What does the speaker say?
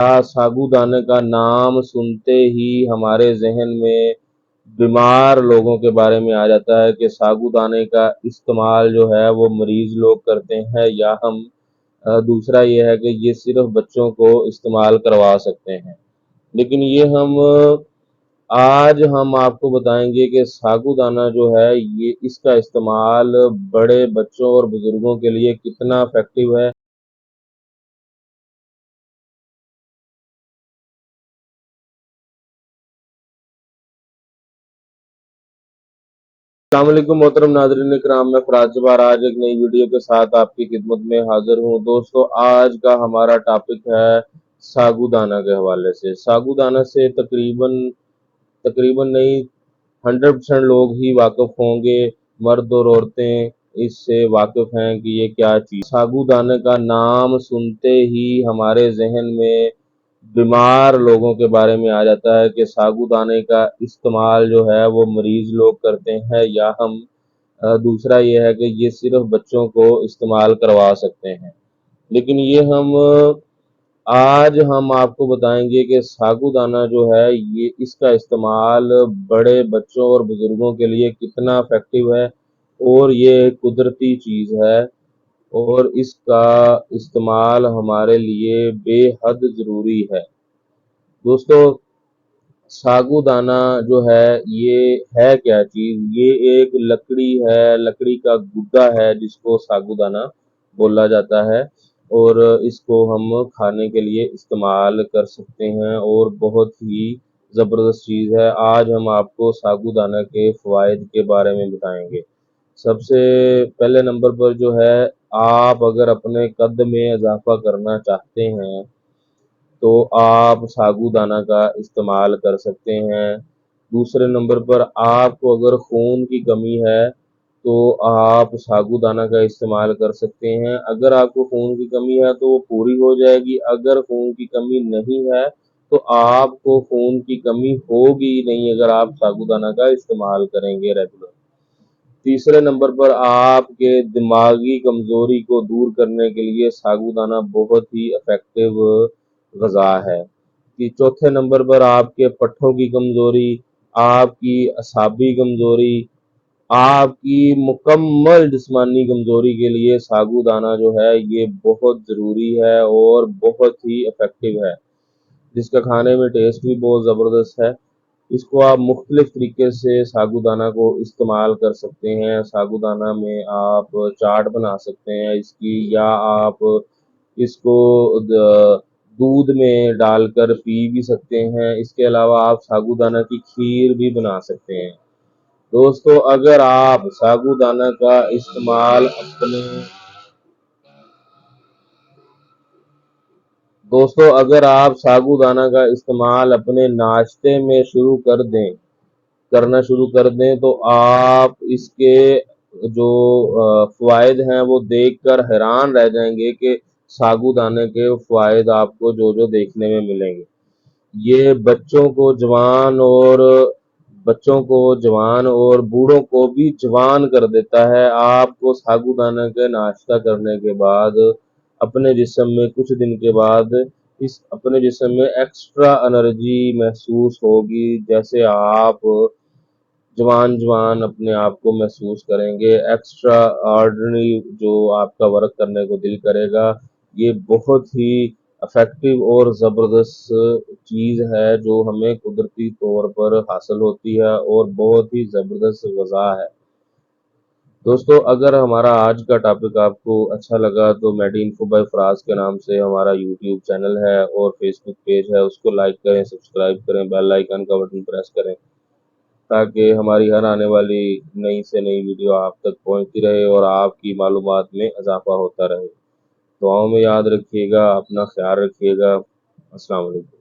साबूदाने का नाम सुनते ही हमारे ज़हन में बीमार लोगों के बारे में आ जाता है कि साबूदाने का इस्तेमाल जो है वो मरीज़ लोग करते हैं, या हम दूसरा ये है कि ये सिर्फ़ बच्चों को इस्तेमाल करवा सकते हैं। लेकिन आज हम आपको बताएंगे कि साबूदाना जो है ये इसका इस्तेमाल बड़े बच्चों और बुजुर्गों के लिए कितना इफेक्टिव है। अस्सलाम वालेकुम मोहतरम नाज़रीन इकराम, मैं फराज जब्बार आज एक नई वीडियो के साथ आपकी खिदमत में हाजिर हूँ। दोस्तों, आज का हमारा टॉपिक है साबूदाना के हवाले से। साबूदाना से तकरीबन तकरीबन नहीं 100% लोग ही वाकिफ होंगे, मर्द और औरतें इससे वाकिफ हैं कि ये क्या चीज़। साबूदाने का नाम सुनते ही हमारे जहन में बीमार लोगों के बारे में आ जाता है कि साबूदाने का इस्तेमाल जो है वो मरीज लोग करते हैं, या हम दूसरा ये है कि ये सिर्फ बच्चों को इस्तेमाल करवा सकते हैं। लेकिन आज हम आपको बताएंगे कि साबूदाना जो है ये इसका इस्तेमाल बड़े बच्चों और बुजुर्गों के लिए कितना इफेक्टिव है, और ये कुदरती चीज़ है, और इसका इस्तेमाल हमारे लिए बेहद ज़रूरी है। दोस्तों, साबूदाना जो है ये है क्या चीज़? ये एक लकड़ी है, लकड़ी का गुद्दा है जिसको साबूदाना बोला जाता है, और इसको हम खाने के लिए इस्तेमाल कर सकते हैं, और बहुत ही ज़बरदस्त चीज़ है। आज हम आपको साबूदाना के फ़वाइद के बारे में बताएंगे। सबसे पहले नंबर पर जो है, आप अगर अपने कद में इजाफा करना चाहते हैं तो आप साबूदाना का इस्तेमाल कर सकते हैं। दूसरे नंबर पर आपको अगर खून की कमी है तो आप साबूदाना का इस्तेमाल कर सकते हैं। अगर आपको खून की कमी है तो वो पूरी हो जाएगी, अगर खून की कमी नहीं है तो आपको खून की कमी होगी ही नहीं अगर आप साबूदाना का इस्तेमाल करेंगे रेगुलर। तीसरे नंबर पर आपके दिमागी कमज़ोरी को दूर करने के लिए साबूदाना बहुत ही इफ़ेक्टिव ग़िज़ा है। कि चौथे नंबर पर आपके पट्ठों की कमज़ोरी, आपकी असाबी कमज़ोरी, आपकी मुकम्मल जिस्मानी कमज़ोरी के लिए साबूदाना जो है ये बहुत ज़रूरी है और बहुत ही इफ़ेक्टिव है, जिसका खाने में टेस्ट भी बहुत ज़बरदस्त है। इसको आप मुख्तलिफ तरीके से साबूदाना को इस्तेमाल कर सकते हैं। साबूदाना में आप चाट बना सकते हैं इसकी, या आप इसको दूध में डालकर पी भी सकते हैं। इसके अलावा आप साबूदाना की खीर भी बना सकते हैं। दोस्तों, अगर आप साबूदाना का इस्तेमाल अपने नाश्ते में करना शुरू कर दें तो आप इसके जो फ़वाइद हैं वो देखकर हैरान रह जाएंगे कि साबूदाने के फ़वाइद आपको जो जो देखने में मिलेंगे। ये बच्चों को जवान और बूढ़ों को भी जवान कर देता है। आपको साबूदाना के नाश्ता करने के बाद अपने जिस्म में कुछ दिन के बाद इस अपने जिस्म में एक्स्ट्रा एनर्जी महसूस होगी, जैसे आप जवान जवान अपने आप को महसूस करेंगे। एक्स्ट्रा ऑर्डिनरी जो आपका वर्क करने को दिल करेगा। ये बहुत ही इफेक्टिव और ज़बरदस्त चीज़ है जो हमें कुदरती तौर पर हासिल होती है, और बहुत ही ज़बरदस्त ग़िज़ा है। दोस्तों, अगर हमारा आज का टॉपिक आपको अच्छा लगा तो मेडी इन्फो बाय फराज के नाम से हमारा यूट्यूब चैनल है और फेसबुक पेज है, उसको लाइक करें, सब्सक्राइब करें, बेल आइकन का बटन प्रेस करें, ताकि हमारी हर आने वाली नई से नई वीडियो आप तक पहुंचती रहे और आपकी मालूमात में इजाफा होता रहे। दुआओं में याद रखिएगा, अपना ख्याल रखिएगा। अस्सलाम वालेकुम।